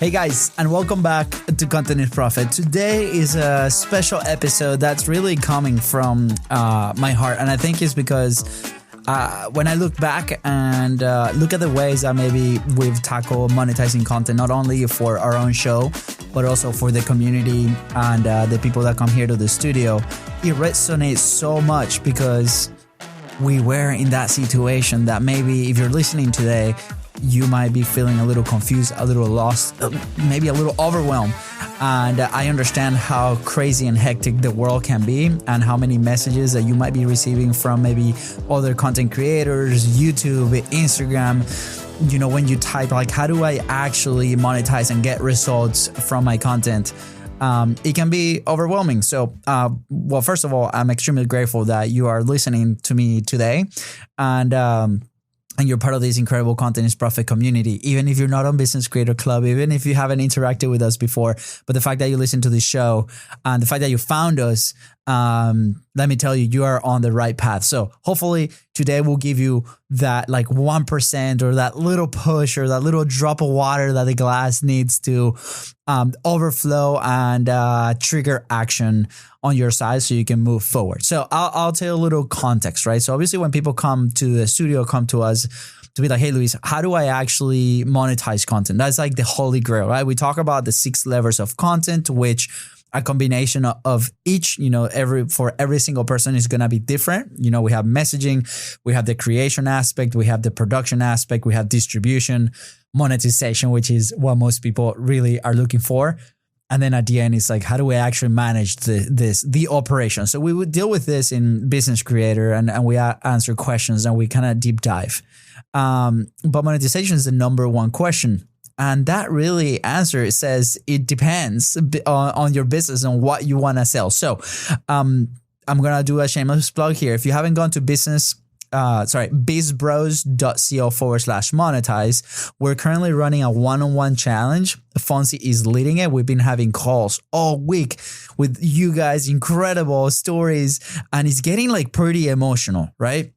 Hey guys, and welcome back to Content is Profit. Today is a special episode that's really coming from my heart, and I think it's because when I look back and look at the ways that maybe we've tackled monetizing content, not only for our own show, but also for the community and the people that come here to the studio, it resonates so much because we were in that situation that maybe if you're listening today, you might be feeling a little confused, a little lost, maybe a little overwhelmed. And I understand how crazy and hectic the world can be and how many messages that you might be receiving from maybe other content creators, YouTube, Instagram. You know, when you type like, how do I actually monetize and get results from my content? It can be overwhelming. So, well, first of all, I'm extremely grateful that you are listening to me today. And you're part of this incredible Content is Profit community, even if you're not on Business Creator Club, even if you haven't interacted with us before. But the fact that you listen to this show and the fact that you found us, let me tell you, you are on the right path. So hopefully today we'll give you that like 1% or that little push or that little drop of water that the glass needs to overflow and trigger action on your side so you can move forward. So I'll tell you a little context, right? So obviously when people come to the studio, come to us to be like, hey, Luis, how do I actually monetize content? That's like the holy grail, right? We talk about the 6 levels of content, which a combination of each, you know, for every single person is going to be different. You know, we have messaging, we have the creation aspect, we have the production aspect, we have distribution, monetization, which is what most people really are looking for. And then at the end, it's like, how do we actually manage the operation? So we would deal with this in Business Creator and we answer questions and we kind of deep dive. But monetization is the number one question. And that really answer says it depends on your business and what you want to sell. So I'm going to do a shameless plug here. If you haven't gone to bizbros.co/monetize, we're currently running a one-on-one challenge. Fonzie is leading it. We've been having calls all week with you guys, incredible stories, and it's getting like pretty emotional, right?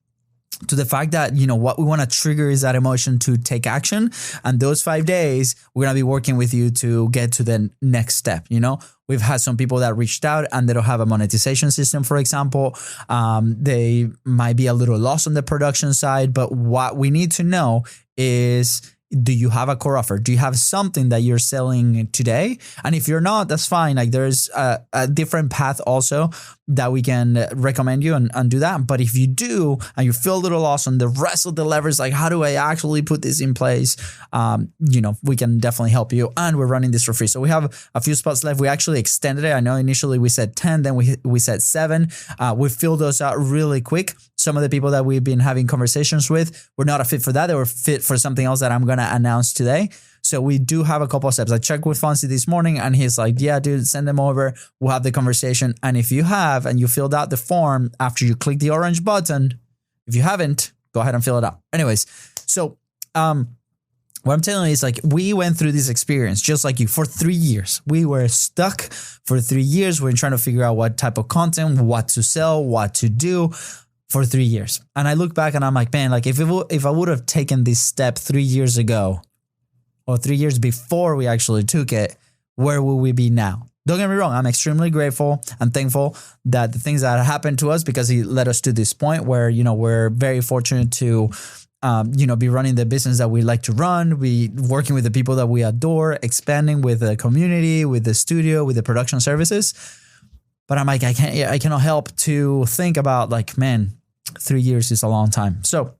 To the fact that, you know, what we want to trigger is that emotion to take action. And those 5 days, we're going to be working with you to get to the next step. You know, we've had some people that reached out and they don't have a monetization system, for example. They might be a little lost on the production side, but what we need to know is, do you have a core offer? Do you have something that you're selling today? And if you're not, that's fine. Like there's a different path also that we can recommend you and do that. But if you do, and you feel a little lost on the rest of the levers, like how do I actually put this in place? You know, we can definitely help you. And we're running this for free. So we have a few spots left. We actually extended it. I know initially we said 10, then we said 7. We filled those out really quick. Some of the people that we've been having conversations with were not a fit for that. They were fit for something else that I'm going to announce today. So we do have a couple of steps. I checked with Fonzie this morning and he's like, yeah, dude, send them over. We'll have the conversation. And if you have, and you filled out the form after you click the orange button, if you haven't, go ahead and fill it out. Anyways, so what I'm telling you is like, we went through this experience just like you for 3 years. We were stuck for 3 years. We're trying to figure out what type of content, what to sell, what to do for 3 years. And I look back and I'm like, man, like if I would have taken this step 3 years ago or 3 years before we actually took it, where will we be now? Don't get me wrong. I'm extremely grateful and thankful that the things that happened to us, because he led us to this point where, you know, we're very fortunate to, you know, be running the business that we like to run, be working with the people that we adore, expanding with the community, with the studio, with the production services. But I'm like, I cannot help to think about like, man, 3 years is a long time. So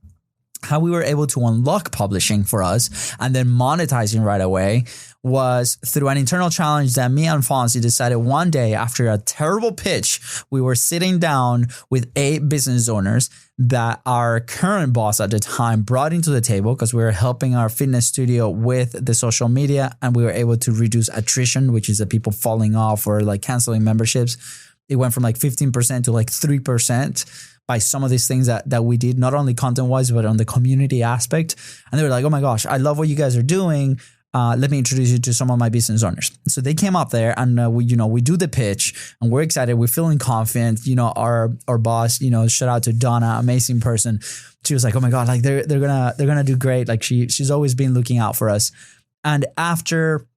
how we were able to unlock publishing for us and then monetizing right away was through an internal challenge that me and Fonzie decided one day after a terrible pitch. We were sitting down with 8 business owners that our current boss at the time brought into the table because we were helping our fitness studio with the social media, and we were able to reduce attrition, which is the people falling off or like canceling memberships. It went from like 15% to like 3%. By some of these things that we did, not only content-wise, but on the community aspect. And they were like, oh my gosh, I love what you guys are doing. Let me introduce you to some of my business owners. So they came up there and we do the pitch and we're excited. We're feeling confident. You know, our boss, you know, shout out to Donna, amazing person. She was like, oh my God, like they're gonna do great. Like she's always been looking out for us. And after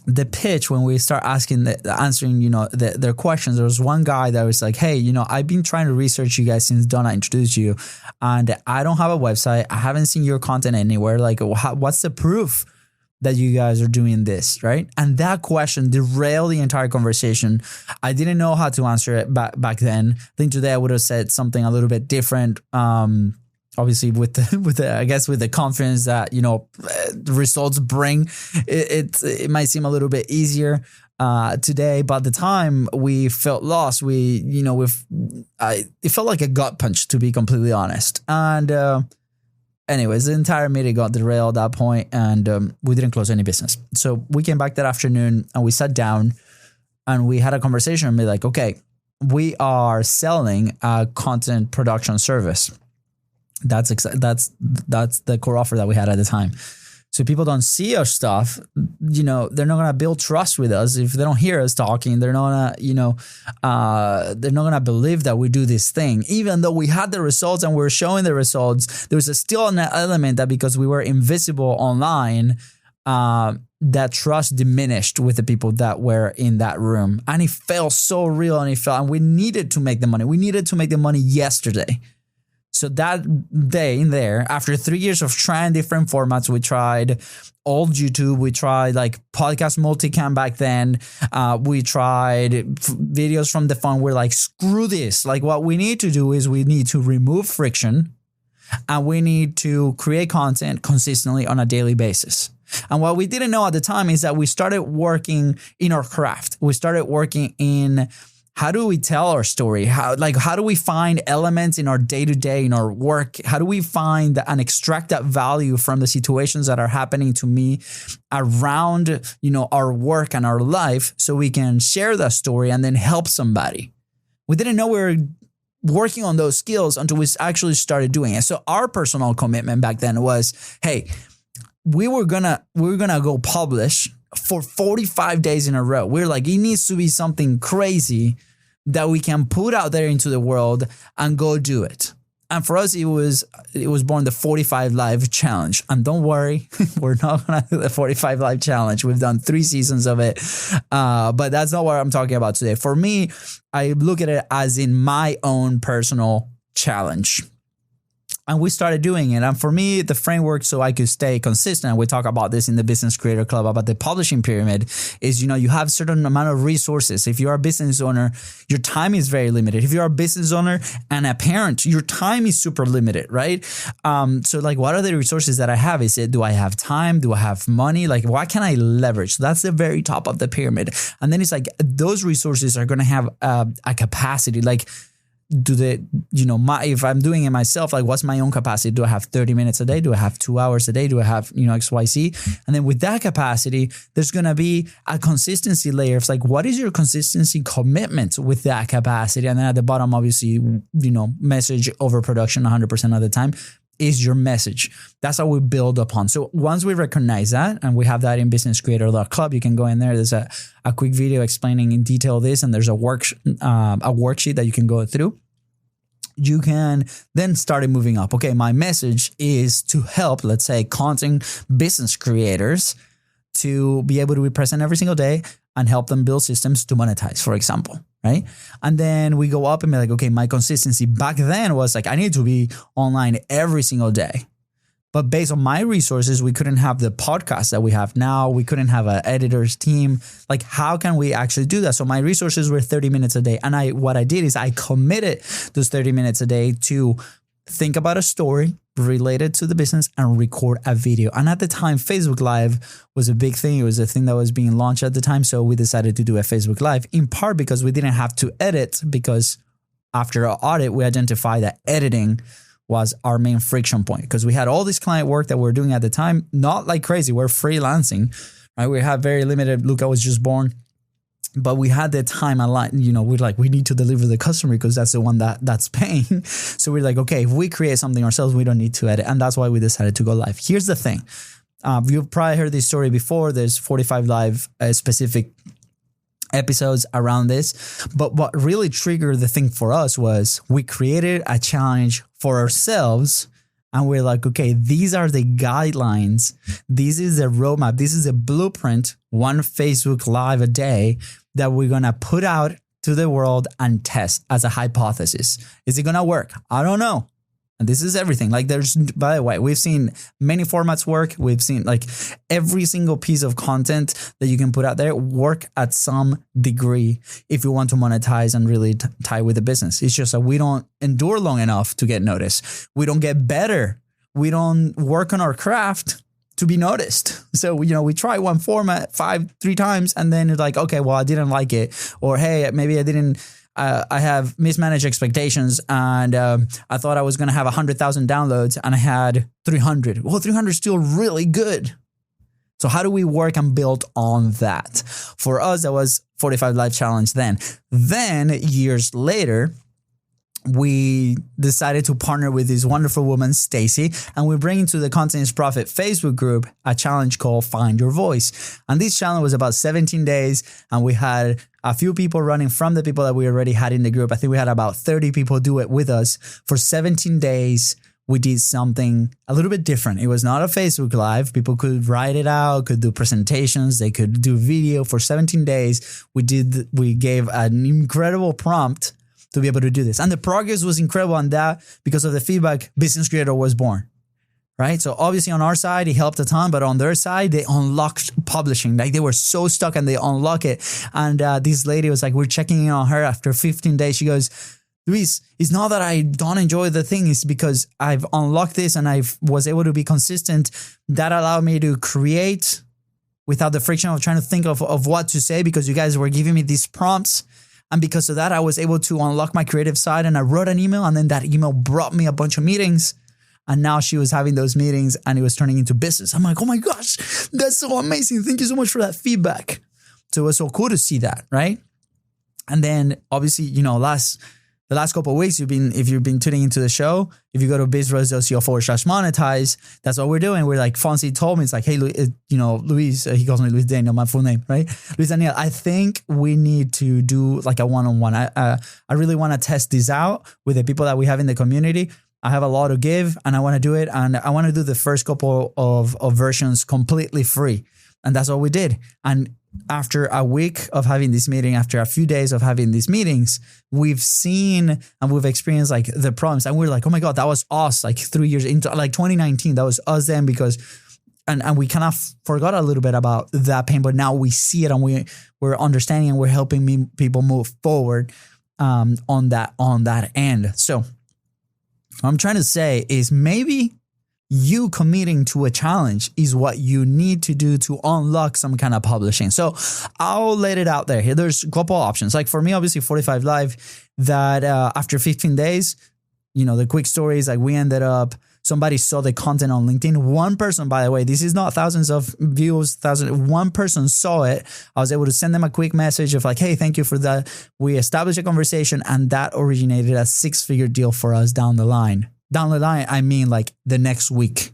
the pitch, when we start answering, their questions, there was one guy that was like, hey, I've been trying to research you guys since Donna introduced you, and I don't have a website. I haven't seen your content anywhere. Like, what's the proof that you guys are doing this, right? And that question derailed the entire conversation. I didn't know how to answer it back then. I think today I would have said something a little bit different. Obviously, with the confidence that the results bring, it might seem a little bit easier today. But at the time, we felt lost. It felt like a gut punch, to be completely honest. And anyways, the entire meeting got derailed at that point, and we didn't close any business. So we came back that afternoon and we sat down and we had a conversation and be like, okay, we are selling a content production service. That's the core offer that we had at the time. So people don't see our stuff, they're not going to build trust with us. If they don't hear us talking, they're not going to believe that we do this thing. Even though we had the results and we're showing the results, there was still an element that because we were invisible online, that trust diminished with the people that were in that room. And it felt so real, and we needed to make the money. We needed to make the money yesterday. So that day in there, after 3 years of trying different formats, we tried old YouTube, we tried like podcast multicam back then, we tried videos from the phone. We're like, screw this. Like, what we need to do is we need to remove friction and we need to create content consistently on a daily basis. And what we didn't know at the time is that we started working in our craft. We started working in how do we tell our story? How do we find elements in our day-to-day, in our work? How do we find and extract that value from the situations that are happening to me around, our work and our life, so we can share that story and then help somebody? We didn't know we were working on those skills until we actually started doing it. So our personal commitment back then was, hey, we were gonna go publish for 45 days in a row. We're like, it needs to be something crazy that we can put out there into the world and go do it. And for us, it was born the 45 Live Challenge. And don't worry, we're not going to do the 45 Live Challenge. We've done 3 seasons of it. But that's not what I'm talking about today. For me, I look at it as in my own personal challenge. And we started doing it. And for me, the framework so I could stay consistent, we talk about this in the Business Creator Club about the publishing pyramid, is, you have a certain amount of resources. If you're a business owner, your time is very limited. If you're a business owner and a parent, your time is super limited, right? So like, what are the resources that I have? Do I have time? Do I have money? Like, what can I leverage? So that's the very top of the pyramid. And then it's like, those resources are going to have a capacity. Like, if I'm doing it myself, like, what's my own capacity? Do I have 30 minutes a day? Do I have 2 hours a day? Do I have, XYZ? And then with that capacity, there's going to be a consistency layer. It's like, what is your consistency commitment with that capacity? And then at the bottom, obviously, message over production 100% of the time is your message. That's how we build upon. So once we recognize that, and we have that in businesscreator.club, you can go in there. There's a quick video explaining in detail this, and there's a worksheet that you can go through. You can then start moving up. Okay, my message is to help, let's say, content business creators to be able to be present every single day and help them build systems to monetize, for example, right? And then we go up and be like, okay, my consistency back then was like, I need to be online every single day. But based on my resources, we couldn't have the podcast that we have now. We couldn't have an editor's team. Like, how can we actually do that? So my resources were 30 minutes a day. And what I did is I committed those 30 minutes a day to think about a story related to the business and record a video. And at the time, Facebook Live was a big thing. It was a thing that was being launched at the time. So we decided to do a Facebook Live, in part because we didn't have to edit, because after our audit, we identified that editing was our main friction point, because we had all this client work that we were doing at the time, not like crazy. We're freelancing, right? We had very limited. Luca was just born. But we had the time aligned, we're like, we need to deliver the customer because that's the one that's paying. So we're like, okay, if we create something ourselves, we don't need to edit. And that's why we decided to go live. Here's the thing. You've probably heard this story before. There's 45 live specific episodes around this. But what really triggered the thing for us was we created a challenge for ourselves. And we're like, okay, these are the guidelines. This is a roadmap. This is a blueprint, one Facebook Live a day that we're going to put out to the world and test as a hypothesis. Is it going to work? I don't know. And this is everything. Like by the way, we've seen many formats work. We've seen like every single piece of content that you can put out there work at some degree if you want to monetize and really tie with the business. It's just that we don't endure long enough to get noticed. We don't get better. We don't work on our craft to be noticed. So, we try one format 3 times and then it's like, okay, well, I didn't like it. Or, hey, maybe I have mismanaged expectations and I thought I was going to have 100,000 downloads and I had 300. Well, 300 is still really good. So how do we work and build on that? For us, that was 45 Live Challenge then. Then years later, we decided to partner with this wonderful woman, Stacy, and we bring into the Content is Profit Facebook group a challenge called Find Your Voice. And this challenge was about 17 days, and we had a few people running from the people that we already had in the group. I think we had about 30 people do it with us. For 17 days, we did something a little bit different. It was not a Facebook Live. People could write it out, could do presentations, they could do video. For 17 days, we gave an incredible prompt to be able to do this. And the progress was incredible on that because of the feedback. Business Creator was born, right? So obviously on our side, it helped a ton, but on their side, they unlocked publishing. Like they were so stuck and they unlock it. And this lady was like, we're checking in on her after 15 days. She goes, Luis, it's not that I don't enjoy the thing. It's because I've unlocked this and I was able to be consistent. That allowed me to create without the friction of trying to think of what to say because you guys were giving me these prompts. And because of that, I was able to unlock my creative side and I wrote an email and then that email brought me a bunch of meetings. And now she was having those meetings and it was turning into business. I'm like, oh my gosh, that's so amazing. Thank you so much for that feedback. So it was so cool to see that, right? And then obviously, the last couple of weeks, if you've been tuning into the show, if you go to bizros.co/monetize, that's what we're doing. We're like, Fonzie told me, it's like, hey, Luis, he calls me Luis Daniel, my full name, right? Luis Daniel, I think we need to do like a one-on-one. I really want to test this out with the people that we have in the community. I have a lot to give and I want to do it. And I want to do the first couple of versions completely free. And that's what we did. And after a week of having this meeting, after a few days of having these meetings, we've seen and we've experienced like the problems. And we're like, oh my God, that was us like 3 years into like 2019. That was us then because, and we kind of forgot a little bit about that pain, but now we see it and we're understanding and we're helping people move forward on that end. So what I'm trying to say is maybe you committing to a challenge is what you need to do to unlock some kind of publishing. So I'll let it out there. Here, there's a couple options. Like for me, obviously 45 Live, that after 15 days, the quick story is like we ended up, somebody saw the content on LinkedIn. One person, by the way, this is not thousands of views, one person saw it. I was able to send them a quick message of like, hey, thank you for that. We established a conversation and that originated a 6-figure deal for us down the line. Down the line, I mean like the next week.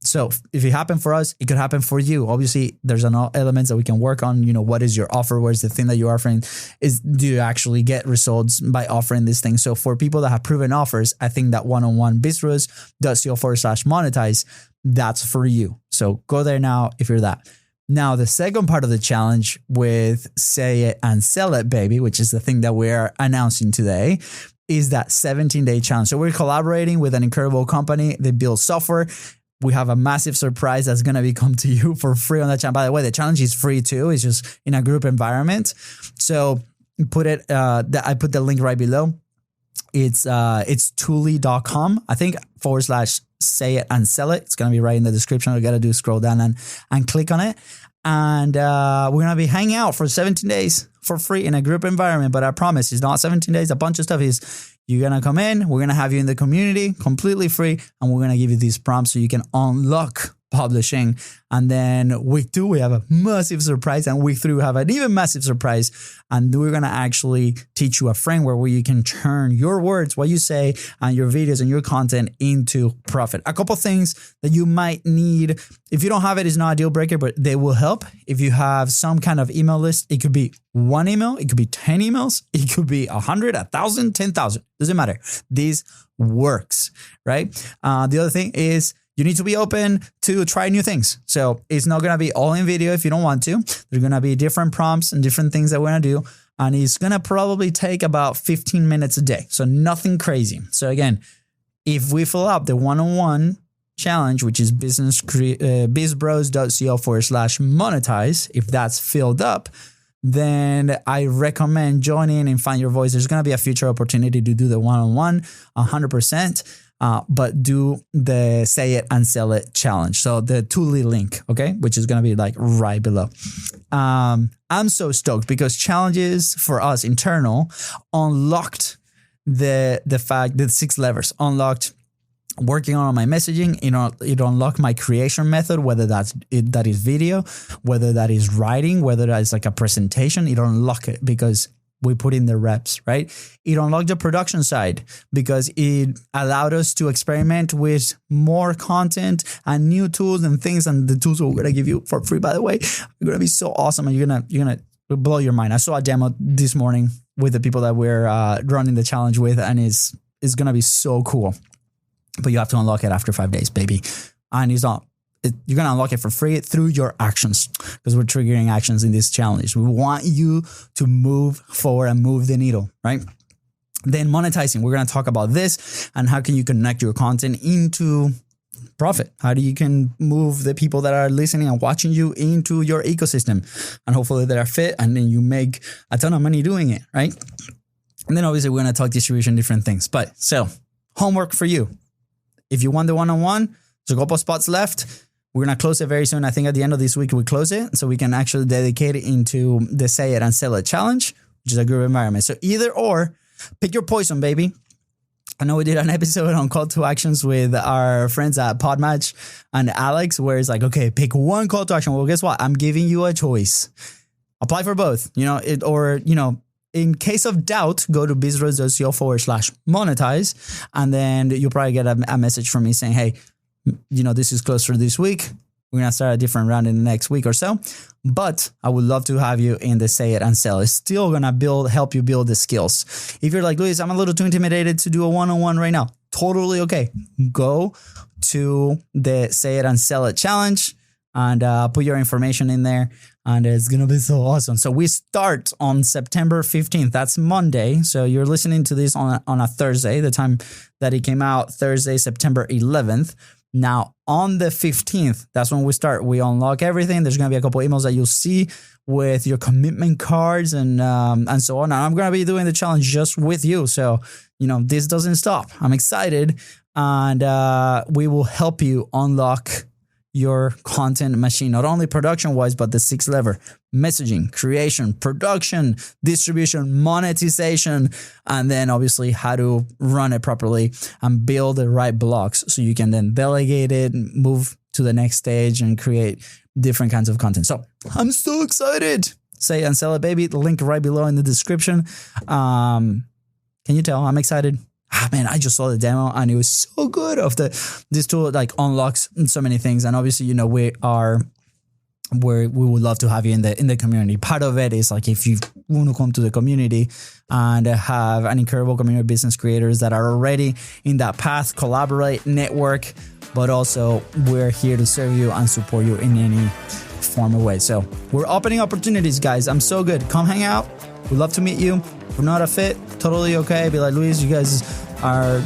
So if it happened for us, it could happen for you. Obviously, there's elements that we can work on. What is your offer? What is the thing that you're offering? Do you actually get results by offering this thing? So for people that have proven offers, I think that one-on-one bizros.co/monetize, that's for you. So go there now if you're that. Now, the second part of the challenge with Say It and Sell It, baby, which is the thing that we're announcing today, is that 17-day challenge. So we're collaborating with an incredible company. They build software. We have a massive surprise that's going to come to you for free on that channel. By the way, the challenge is free too. It's just in a group environment. So I put the link right below. It's Tuli.com, I think, /say it and sell it. It's going to be right in the description. All you got to do is scroll down and click on it. And we're going to be hanging out for 17 days for free in a group environment. But I promise it's not 17 days. A bunch of stuff is you're going to come in. We're going to have you in the community completely free. And we're going to give you these prompts so you can unlock publishing. And then week 2, we have a massive surprise. And week 3, we have an even massive surprise. And we're going to actually teach you a framework where you can turn your words, what you say, and your videos and your content into profit. A couple things that you might need. If you don't have it, it's not a deal breaker, but they will help. If you have some kind of email list, it could be 1 email, it could be 10 emails, it could be 100, 1,000, 10,000. Doesn't matter. This works, right? The other thing is you need to be open to try new things. So it's not going to be all in video if you don't want to. There's going to be different prompts and different things that we're going to do. And it's going to probably take about 15 minutes a day. So nothing crazy. So again, if we fill up the one-on-one challenge, which is bizbros.co/monetize, if that's filled up, then I recommend joining and find your voice. There's going to be a future opportunity to do the one-on-one 100%, but do the say it and sell it challenge. So the Tuli link, okay, which is going to be like right below. I'm so stoked because challenges for us internal unlocked the fact that 6 levers unlocked working on my messaging. It unlocked my creation method, whether that is video, whether that is writing, whether that is like a presentation. It unlocked it because we put in the reps, right? It unlocked the production side because it allowed us to experiment with more content and new tools and things. And the tools we're going to give you for free, by the way, are going to be so awesome. And you're going to blow your mind. I saw a demo this morning with the people that we're running the challenge with, and it's going to be so cool. But you have to unlock it after 5 days, baby. And you're going to unlock it for free through your actions, because we're triggering actions in this challenge. We want you to move forward and move the needle, right? Then monetizing. We're going to talk about this and how can you connect your content into profit. How do you can move the people that are listening and watching you into your ecosystem, and hopefully they are fit, and then you make a ton of money doing it, right? And then obviously we're going to talk distribution, different things. But so homework for you. If you want the one-on-one, there's a couple spots left. We're going to close it very soon. I think at the end of this week, we close it so we can actually dedicate it into the Say It and Sell It challenge, which is a group environment. So either or, pick your poison, baby. I know we did an episode on call to actions with our friends at Podmatch and Alex, where it's like, okay, pick one call to action. Well, guess what? I'm giving you a choice. Apply for both, in case of doubt, go to bizbros.co/monetize, and then you'll probably get a message from me saying, hey, this is close for this week. We're going to start a different round in the next week or so. But I would love to have you in the Say It and Sell. It's still going to help you build the skills. If you're like, Luis, I'm a little too intimidated to do a one-on-one right now. Totally okay. Go to the Say It and Sell It challenge and put your information in there. And it's going to be so awesome. So we start on September 15th. That's Monday. So you're listening to this on a Thursday, the time that it came out, Thursday, September 11th. Now, on the 15th, that's when we start. We unlock everything. There's going to be a couple emails that you'll see with your commitment cards and so on. And I'm going to be doing the challenge just with you. So, this doesn't stop. I'm excited. And we will help you unlock your content machine, not only production wise, but the 6 lever: messaging, creation, production, distribution, monetization, and then obviously how to run it properly and build the right blocks so you can then delegate it, move to the next stage and create different kinds of content. So I'm so excited. Say and sell it, baby. The link right below in the description. Can you tell I'm excited? Man, I just saw the demo and it was so good. This tool like unlocks so many things, and obviously we would love to have you in the community. Part of it is like if you want to come to the community and have an incredible community of business creators that are already in that path, collaborate, network, but also we're here to serve you and support you in any form or way. So we're opening opportunities, guys. I'm so good. Come hang out. We'd love to meet you. If we're not a fit, totally okay. Be like, Luis, you guys are,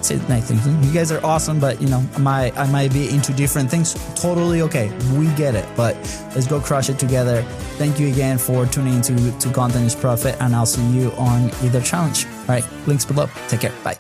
say nice things. You guys are awesome, but I might be into different things. Totally okay. We get it, but let's go crush it together. Thank you again for tuning into Content is Profit, and I'll see you on either challenge. All right, links below. Take care. Bye.